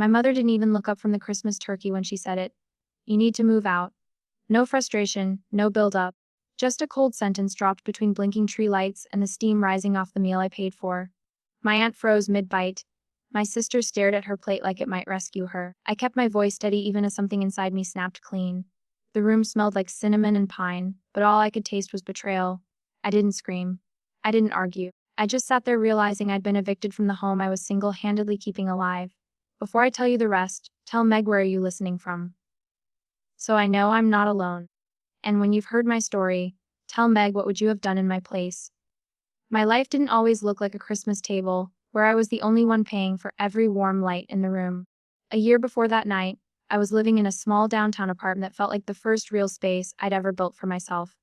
My mother didn't even look up from the Christmas turkey when she said it. You need to move out. No frustration, no build-up. Just a cold sentence dropped between blinking tree lights and the steam rising off the meal I paid for. My aunt froze mid-bite. My sister stared at her plate like it might rescue her. I kept my voice steady even as something inside me snapped clean. The room smelled like cinnamon and pine, but all I could taste was betrayal. I didn't scream. I didn't argue. I just sat there realizing I'd been evicted from the home I was single-handedly keeping alive. Before I tell you the rest, tell Meg, where are you listening from? So I know I'm not alone. And when you've heard my story, tell Meg, what would you have done in my place? My life didn't always look like a Christmas table, where I was the only one paying for every warm light in the room. A year before that night, I was living in a small downtown apartment that felt like the first real space I'd ever built for myself.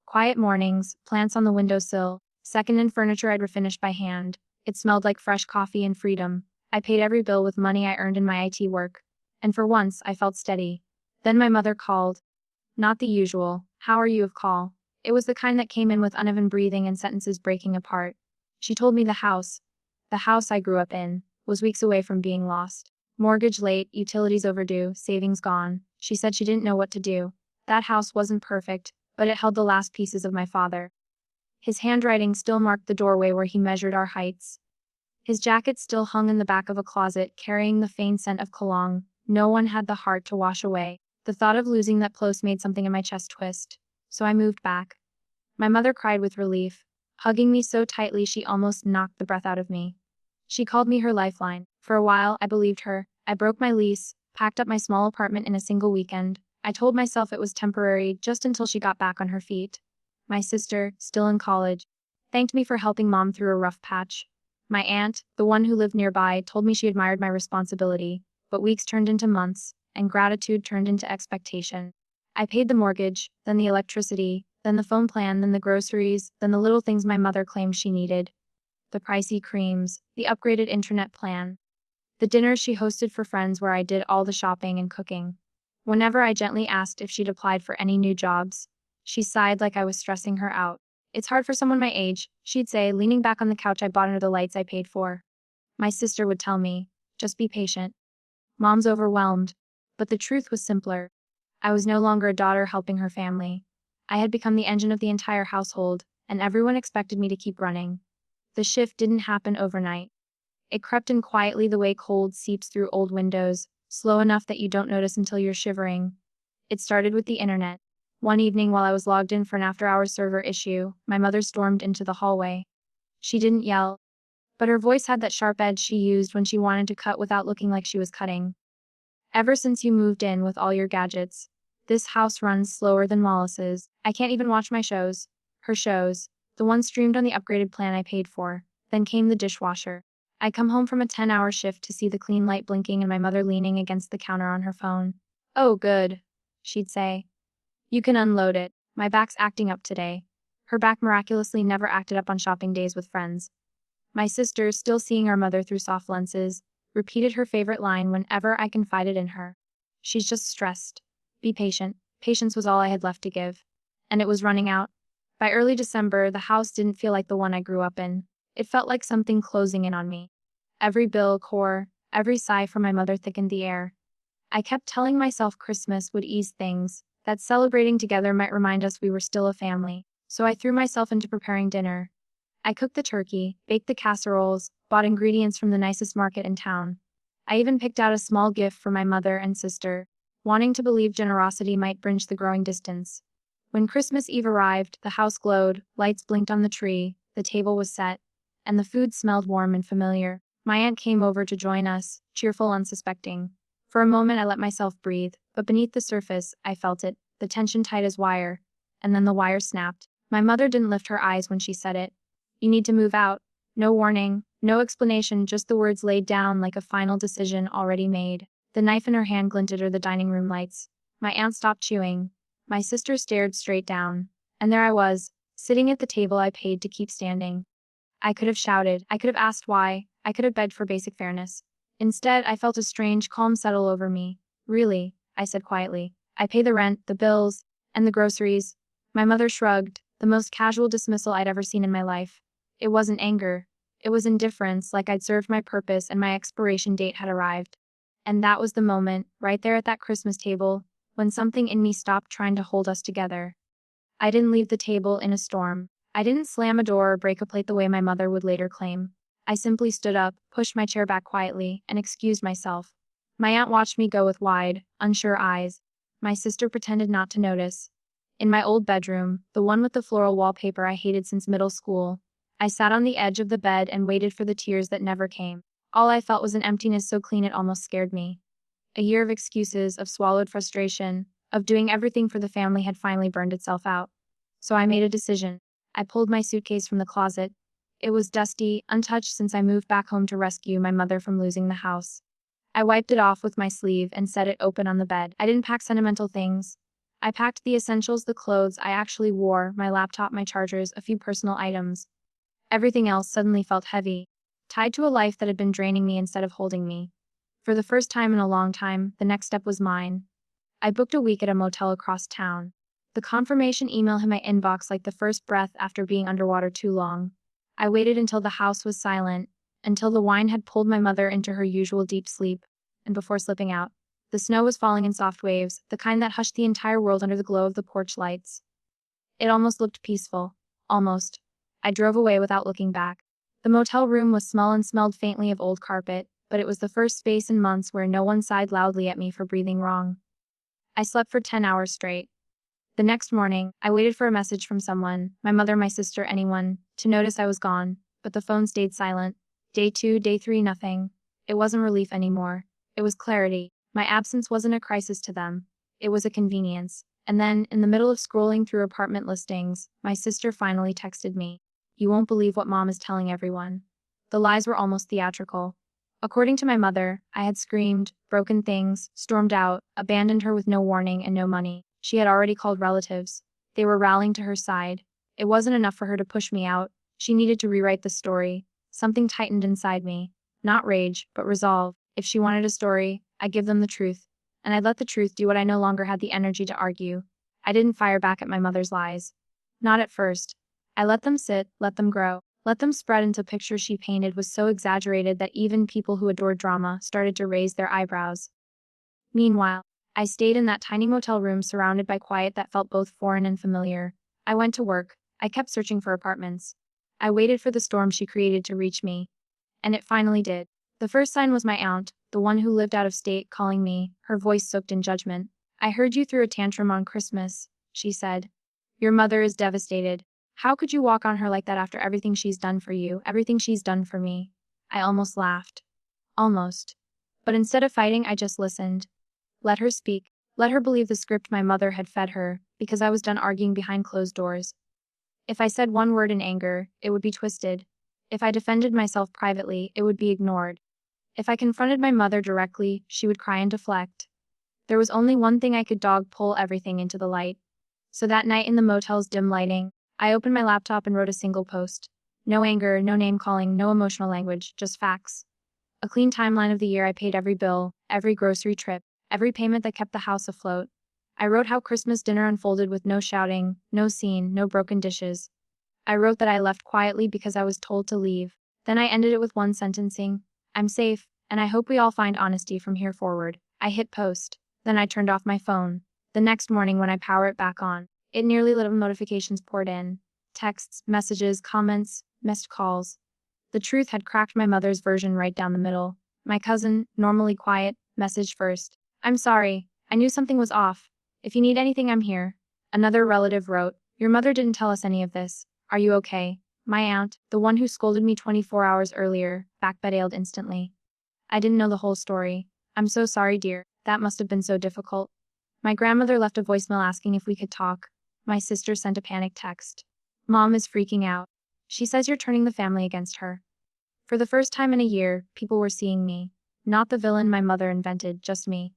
Quiet mornings, plants on the windowsill, second-hand furniture I'd refinished by hand. It smelled like fresh coffee and freedom. I paid every bill with money I earned in my IT work. And for once, I felt steady. Then my mother called. Not the usual, "How are you?" of call. It was the kind that came in with uneven breathing and sentences breaking apart. She told me the house I grew up in, was weeks away from being lost. Mortgage late, utilities overdue, savings gone. She said she didn't know what to do. That house wasn't perfect, but it held the last pieces of my father. His handwriting still marked the doorway where he measured our heights. His jacket still hung in the back of a closet, carrying the faint scent of cologne no one had the heart to wash away. The thought of losing that place made something in my chest twist. So I moved back. My mother cried with relief, hugging me so tightly she almost knocked the breath out of me. She called me her lifeline. For a while, I believed her. I broke my lease, packed up my small apartment in a single weekend. I told myself it was temporary, just until she got back on her feet. My sister, still in college, thanked me for helping Mom through a rough patch. My aunt, the one who lived nearby, told me she admired my responsibility, but weeks turned into months, and gratitude turned into expectation. I paid the mortgage, then the electricity, then the phone plan, then the groceries, then the little things my mother claimed she needed. The pricey creams, the upgraded internet plan, the dinners she hosted for friends where I did all the shopping and cooking. Whenever I gently asked if she'd applied for any new jobs, she sighed like I was stressing her out. It's hard for someone my age, she'd say, leaning back on the couch I bought under the lights I paid for. My sister would tell me, just be patient. Mom's overwhelmed. But the truth was simpler. I was no longer a daughter helping her family. I had become the engine of the entire household, and everyone expected me to keep running. The shift didn't happen overnight. It crept in quietly the way cold seeps through old windows, slow enough that you don't notice until you're shivering. It started with the internet. One evening while I was logged in for an after-hours server issue, my mother stormed into the hallway. She didn't yell, but her voice had that sharp edge she used when she wanted to cut without looking like she was cutting. Ever since you moved in with all your gadgets, this house runs slower than Wallace's. I can't even watch my shows. Her shows. The one streamed on the upgraded plan I paid for. Then came the dishwasher. I come home from a 10-hour shift to see the clean light blinking and my mother leaning against the counter on her phone. "Oh, good," she'd say. "You can unload it. My back's acting up today." Her back miraculously never acted up on shopping days with friends. My sister, still seeing our mother through soft lenses, repeated her favorite line whenever I confided in her. "She's just stressed. Be patient." Patience was all I had left to give. And it was running out. By early December, the house didn't feel like the one I grew up in. It felt like something closing in on me. Every bill, every sigh from my mother thickened the air. I kept telling myself Christmas would ease things, that celebrating together might remind us we were still a family. So I threw myself into preparing dinner. I cooked the turkey, baked the casseroles, bought ingredients from the nicest market in town. I even picked out a small gift for my mother and sister, wanting to believe generosity might bridge the growing distance. When Christmas Eve arrived, the house glowed, lights blinked on the tree, the table was set, and the food smelled warm and familiar. My aunt came over to join us, cheerful, unsuspecting. For a moment I let myself breathe, but beneath the surface, I felt it, the tension tight as wire. And then the wire snapped. My mother didn't lift her eyes when she said it. "You need to move out." No warning, no explanation, just the words laid down like a final decision already made. The knife in her hand glinted under the dining room lights. My aunt stopped chewing. My sister stared straight down. And there I was, sitting at the table I paid to keep standing. I could have shouted, I could have asked why, I could have begged for basic fairness. Instead, I felt a strange calm settle over me. "Really," I said quietly. "I pay the rent, the bills, and the groceries." My mother shrugged, the most casual dismissal I'd ever seen in my life. It wasn't anger. It was indifference, like I'd served my purpose and my expiration date had arrived. And that was the moment, right there at that Christmas table, when something in me stopped trying to hold us together. I didn't leave the table in a storm. I didn't slam a door or break a plate the way my mother would later claim. I simply stood up, pushed my chair back quietly, and excused myself. My aunt watched me go with wide, unsure eyes. My sister pretended not to notice. In my old bedroom, the one with the floral wallpaper I hated since middle school, I sat on the edge of the bed and waited for the tears that never came. All I felt was an emptiness so clean it almost scared me. A year of excuses, of swallowed frustration, of doing everything for the family had finally burned itself out. So I made a decision. I pulled my suitcase from the closet. It was dusty, untouched since I moved back home to rescue my mother from losing the house. I wiped it off with my sleeve and set it open on the bed. I didn't pack sentimental things. I packed the essentials, the clothes I actually wore, my laptop, my chargers, a few personal items. Everything else suddenly felt heavy, tied to a life that had been draining me instead of holding me. For the first time in a long time, the next step was mine. I booked a week at a motel across town. The confirmation email hit my inbox like the first breath after being underwater too long. I waited until the house was silent, until the wine had pulled my mother into her usual deep sleep, and before slipping out. The snow was falling in soft waves, the kind that hushed the entire world under the glow of the porch lights. It almost looked peaceful. Almost. I drove away without looking back. The motel room was small and smelled faintly of old carpet, but it was the first space in months where no one sighed loudly at me for breathing wrong. I slept for 10 hours straight. The next morning, I waited for a message from someone, my mother, my sister, anyone, to notice I was gone, but the phone stayed silent. Day 2, day 3, nothing. It wasn't relief anymore. It was clarity. My absence wasn't a crisis to them. It was a convenience. And then, in the middle of scrolling through apartment listings, my sister finally texted me. "You won't believe what Mom is telling everyone." The lies were almost theatrical. According to my mother, I had screamed, broken things, stormed out, abandoned her with no warning and no money. She had already called relatives. They were rallying to her side. It wasn't enough for her to push me out. She needed to rewrite the story. Something tightened inside me. Not rage, but resolve. If she wanted a story, I'd give them the truth. And I'd let the truth do what I no longer had the energy to argue. I didn't fire back at my mother's lies. Not at first. I let them sit, let them grow. Let them spread until the picture she painted was so exaggerated that even people who adored drama started to raise their eyebrows. Meanwhile, I stayed in that tiny motel room surrounded by quiet that felt both foreign and familiar. I went to work. I kept searching for apartments. I waited for the storm she created to reach me. And it finally did. The first sign was my aunt, the one who lived out of state, calling me, her voice soaked in judgment. "I heard you threw a tantrum on Christmas," she said. "Your mother is devastated. How could you walk on her like that after everything she's done for you, everything she's done for me?" I almost laughed. Almost. But instead of fighting, I just listened. Let her speak. Let her believe the script my mother had fed her, because I was done arguing behind closed doors. If I said one word in anger, it would be twisted. If I defended myself privately, it would be ignored. If I confronted my mother directly, she would cry and deflect. There was only one thing I could: pull everything into the light. So that night in the motel's dim lighting, I opened my laptop and wrote a single post. No anger, no name-calling, no emotional language, just facts. A clean timeline of the year I paid: every bill, every grocery trip, every payment that kept the house afloat. I wrote how Christmas dinner unfolded with no shouting, no scene, no broken dishes. I wrote that I left quietly because I was told to leave. Then I ended it with one sentencing: "I'm safe, and I hope we all find honesty from here forward." I hit post. Then I turned off my phone. The next morning when I power it back on, it nearly lit up. Notifications poured in. Texts, messages, comments, missed calls. The truth had cracked my mother's version right down the middle. My cousin, normally quiet, messaged first. "I'm sorry. I knew something was off. If you need anything, I'm here." Another relative wrote, "Your mother didn't tell us any of this. Are you okay?" My aunt, the one who scolded me 24 hours earlier, backpedaled instantly. "I didn't know the whole story. I'm so sorry, dear. That must have been so difficult." My grandmother left a voicemail asking if we could talk. My sister sent a panic text. "Mom is freaking out. She says you're turning the family against her." For the first time in a year, people were seeing me. Not the villain my mother invented, just me.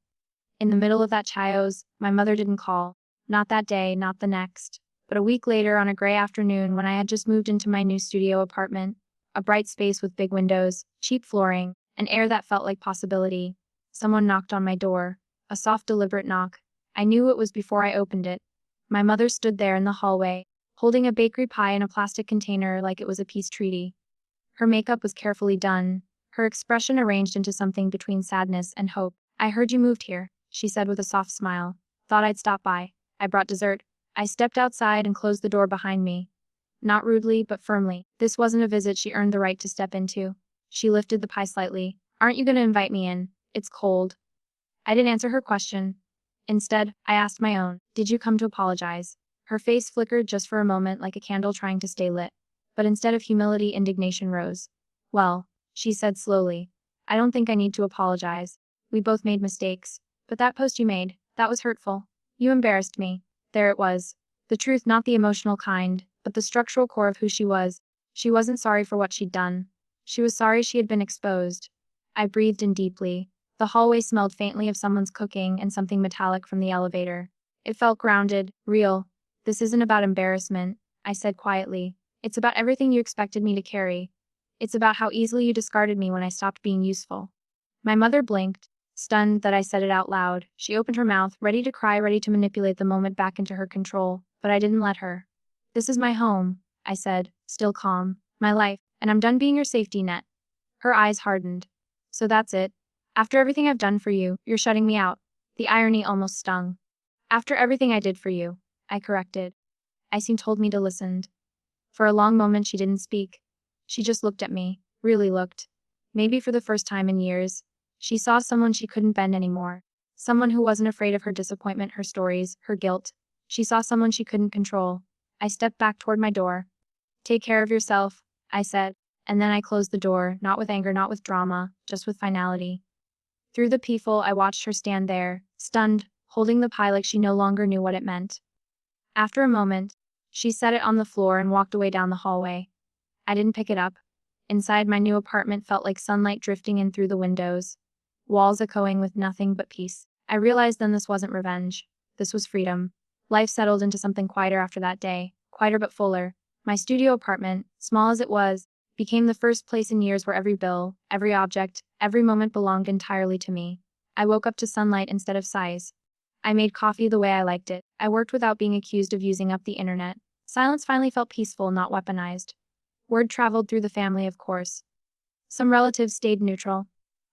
In the middle of that chaos, my mother didn't call. Not that day, not the next. But a week later, on a gray afternoon when I had just moved into my new studio apartment, a bright space with big windows, cheap flooring, an air that felt like possibility, someone knocked on my door. A soft, deliberate knock. I knew it was before I opened it. My mother stood there in the hallway, holding a bakery pie in a plastic container like it was a peace treaty. Her makeup was carefully done, her expression arranged into something between sadness and hope. "I heard you moved here," she said with a soft smile. "Thought I'd stop by. I brought dessert." I stepped outside and closed the door behind me. Not rudely, but firmly. This wasn't a visit she earned the right to step into. She lifted the pie slightly. "Aren't you going to invite me in? It's cold." I didn't answer her question. Instead, I asked my own, "Did you come to apologize?" Her face flickered just for a moment like a candle trying to stay lit. But instead of humility, indignation rose. "Well," she said slowly, "I don't think I need to apologize. We both made mistakes. But that post you made, that was hurtful. You embarrassed me." There it was. The truth, not the emotional kind, but the structural core of who she was. She wasn't sorry for what she'd done. She was sorry she had been exposed. I breathed in deeply. The hallway smelled faintly of someone's cooking and something metallic from the elevator. It felt grounded, real. "This isn't about embarrassment," I said quietly. "It's about everything you expected me to carry. It's about how easily you discarded me when I stopped being useful." My mother blinked, stunned that I said it out loud. She opened her mouth, ready to cry, ready to manipulate the moment back into her control, but I didn't let her. "This is my home," I said, still calm. "My life, and I'm done being your safety net." Her eyes hardened. "So that's it? After everything I've done for you, you're shutting me out?" The irony almost stung. "After everything I did for you," I corrected. Icing told me to listen. For a long moment she didn't speak. She just looked at me, really looked. Maybe for the first time in years. She saw someone she couldn't bend anymore. Someone who wasn't afraid of her disappointment, her stories, her guilt. She saw someone she couldn't control. I stepped back toward my door. "Take care of yourself," I said, and then I closed the door, not with anger, not with drama, just with finality. Through the peephole, I watched her stand there, stunned, holding the pie like she no longer knew what it meant. After a moment, she set it on the floor and walked away down the hallway. I didn't pick it up. Inside, my new apartment felt like sunlight drifting in through the windows, walls echoing with nothing but peace. I realized then this wasn't revenge. This was freedom. Life settled into something quieter after that day, quieter but fuller. My studio apartment, small as it was, became the first place in years where every bill, every object, every moment belonged entirely to me. I woke up to sunlight instead of sighs. I made coffee the way I liked it. I worked without being accused of using up the internet. Silence finally felt peaceful, not weaponized. Word traveled through the family, of course. Some relatives stayed neutral.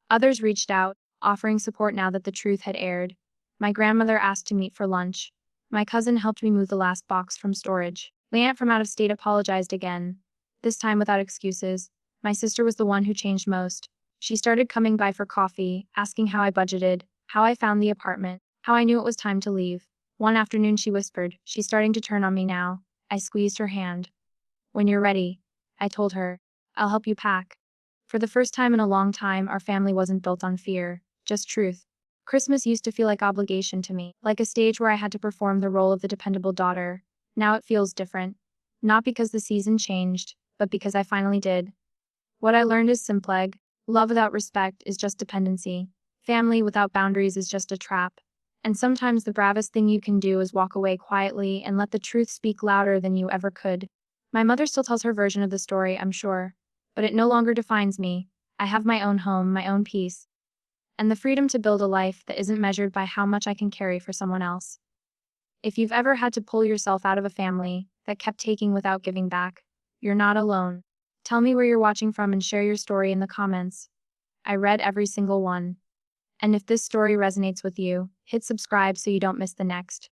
Others reached out, offering support now that the truth had aired. My grandmother asked to meet for lunch. My cousin helped me move the last box from storage. My aunt from out of state apologized again, this time without excuses. My sister was the one who changed most. She started coming by for coffee, asking how I budgeted, how I found the apartment, how I knew it was time to leave. One afternoon she whispered, "She's starting to turn on me now." I squeezed her hand. "When you're ready," I told her, "I'll help you pack." For the first time in a long time, our family wasn't built on fear, just truth. Christmas used to feel like obligation to me, like a stage where I had to perform the role of the dependable daughter. Now it feels different. Not because the season changed, but because I finally did. What I learned is simpleg. Love without respect is just dependency. Family without boundaries is just a trap. And sometimes the bravest thing you can do is walk away quietly and let the truth speak louder than you ever could. My mother still tells her version of the story, I'm sure. But it no longer defines me. I have my own home, my own peace. And the freedom to build a life that isn't measured by how much I can carry for someone else. If you've ever had to pull yourself out of a family that kept taking without giving back, you're not alone. Tell me where you're watching from and share your story in the comments. I read every single one. And if this story resonates with you, hit subscribe so you don't miss the next.